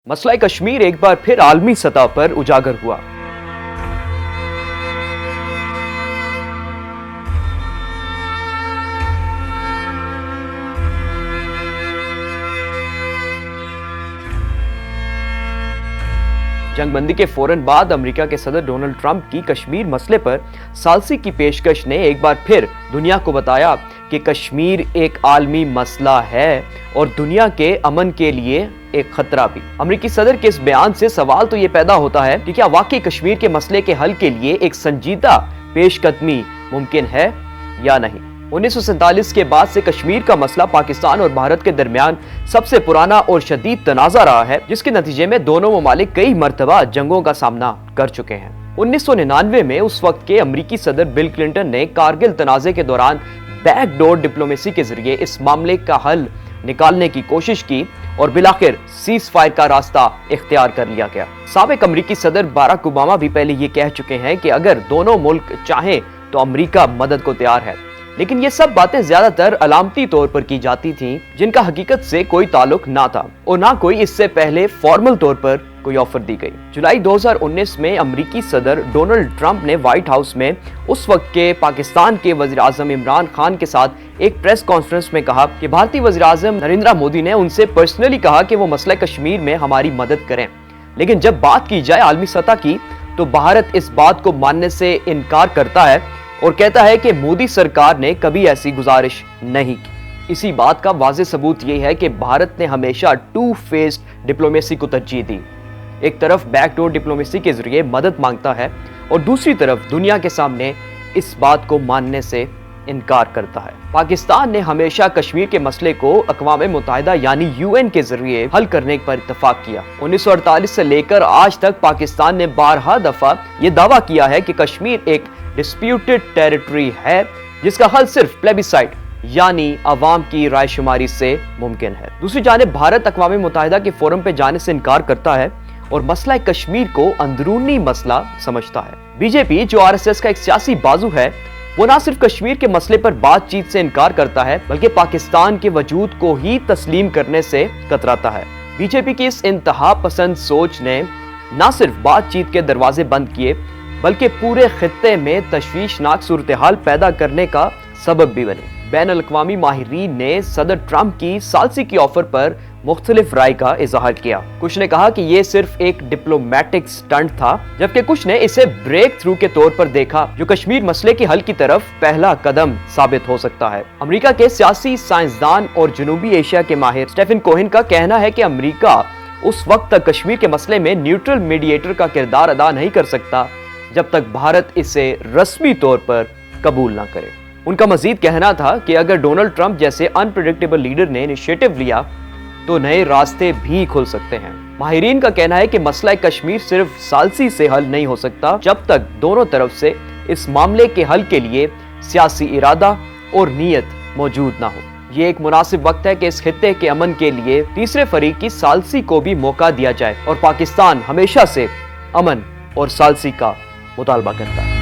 مسئلہ کشمیر ایک بار پھر عالمی سطح پر اجاگر ہوا۔ جنگ بندی کے فوراً بعد امریکہ کے صدر ڈونلڈ ٹرمپ کی کشمیر مسئلے پر ثالثی کی پیشکش نے ایک بار پھر دنیا کو بتایا کہ کشمیر ایک عالمی مسئلہ ہے اور دنیا کے امن کے لیے ایک خطرہ بھی۔ امریکی صدر کے اس بیان سے سوال تو یہ پیدا ہوتا ہے کہ کیا واقعی کشمیر کے مسئلے کے حل کے لیے ایک سنجیدہ پیش قدمی ممکن ہے یا نہیں۔ 1947 کے بعد سے کشمیر کا مسئلہ پاکستان اور بھارت کے درمیان سب سے پرانا اور شدید تنازع رہا ہے، جس کے نتیجے میں دونوں ممالک کئی مرتبہ جنگوں کا سامنا کر چکے ہیں۔ 1999 میں اس وقت کے امریکی صدر بل کلنٹن نے کارگل تنازع کے دوران بیک ڈور ڈپلومیسی کے ذریعے اس معاملے کا حل نکالنے کی کوشش کی اور بالآخر سیز فائر کا راستہ اختیار کر لیا گیا۔ سابق امریکی صدر باراک اوباما بھی پہلے یہ کہہ چکے ہیں کہ اگر دونوں ملک چاہیں تو امریکہ مدد کو تیار ہے، لیکن یہ سب باتیں زیادہ تر علامتی طور پر کی جاتی تھیں جن کا حقیقت سے کوئی تعلق نہ تھا اور نہ کوئی اس سے پہلے فارمل طور پر کوئی آفر دی گئی۔ جولائی 2019 میں امریکی صدر ڈونلڈ ٹرمپ نے وائٹ ہاؤس میں اس وقت کے پاکستان کے وزیر اعظم عمران خان کے ساتھ ایک پریس کانفرنس میں کہا کہ بھارتی وزیر اعظم نریندر مودی نے ان سے پرسنلی کہا کہ وہ مسئلہ کشمیر میں ہماری مدد کریں، لیکن جب بات کی جائے عالمی سطح کی تو بھارت اس بات کو ماننے سے انکار کرتا ہے اور کہتا ہے کہ مودی سرکار نے کبھی ایسی گزارش نہیں کی۔ اسی بات کا واضح ثبوت یہ ہے کہ بھارت نے ہمیشہ ٹو فیسڈ ڈپلومیسی کو ترجیح دی۔ ایک طرف بیک ڈور ڈپلومیسی کے ذریعے مدد مانگتا ہے اور دوسری طرف دنیا کے سامنے اس بات کو ماننے سے انکار کرتا ہے۔ پاکستان نے ہمیشہ کشمیر کے مسئلے کو اقوام متحدہ یعنی UN کے ذریعے حل کرنے پر اتفاق کیا۔ 1948 سے لے کر آج تک پاکستان نے بارہا دفعہ یہ دعویٰ کیا ہے کہ کشمیر ایک ڈسپیوٹڈ ٹیریٹری ہے جس کا حل صرف پلیبیسائٹ یعنی عوام کی رائے شماری سے ممکن ہے۔ دوسری جانب بھارت اقوام متحدہ کے فورم پہ جانے سے انکار کرتا ہے اور مسئلہ کشمیر کو اندرونی مسئلہ سمجھتا ہے۔ بی جے پی جو RSS کا ایک سیاسی بازو ہے، وہ نہ صرف کشمیر کے مسئلے پر بات چیت سے انکار کرتا ہے بلکہ پاکستان کے وجود کو ہی تسلیم کرنے سے کتراتا ہے۔ بی جے پی کی اس انتہا پسند سوچ نے نہ صرف بات چیت کے دروازے بند کیے بلکہ پورے خطے میں تشویشناک صورتحال پیدا کرنے کا سبب بھی بنے۔ بین الاقوامی ماہرین نے صدر ٹرمپ کی ثالثی کی آفر پر مختلف رائے کا اظہار کیا۔ کچھ نے کہا کہ یہ صرف ایک ڈپلومیٹک سٹنٹ تھا، جبکہ کچھ نے اسے بریک تھرو کے طور پر دیکھا جو کشمیر مسئلے کے حل کی طرف پہلا قدم ثابت ہو سکتا ہے۔ امریکہ کے سیاسی سائنسدان اور جنوبی ایشیا کے ماہر اسٹیفن کوہن کا کہنا ہے کہ امریکہ اس وقت تک کشمیر کے مسئلے میں نیوٹرل میڈییٹر کا کردار ادا نہیں کر سکتا جب تک بھارت اسے رسمی طور پر قبول نہ کرے۔ ان کا مزید کہنا تھا کہ اگر ڈونلڈ ٹرمپ جیسے انپریڈکٹیبل لیڈر نے انیشیٹو لیا تو نئے راستے بھی کھل سکتے ہیں۔ ماہرین کا کہنا ہے کہ مسئلہ کشمیر صرف ثالثی سے حل نہیں ہو سکتا جب تک دونوں طرف سے اس معاملے کے حل کے لیے سیاسی ارادہ اور نیت موجود نہ ہو۔ یہ ایک مناسب وقت ہے کہ اس خطے کے امن کے لیے تیسرے فریق کی ثالثی کو بھی موقع دیا جائے اور پاکستان ہمیشہ سے امن اور ثالثی کا مطالبہ کرتا ہے۔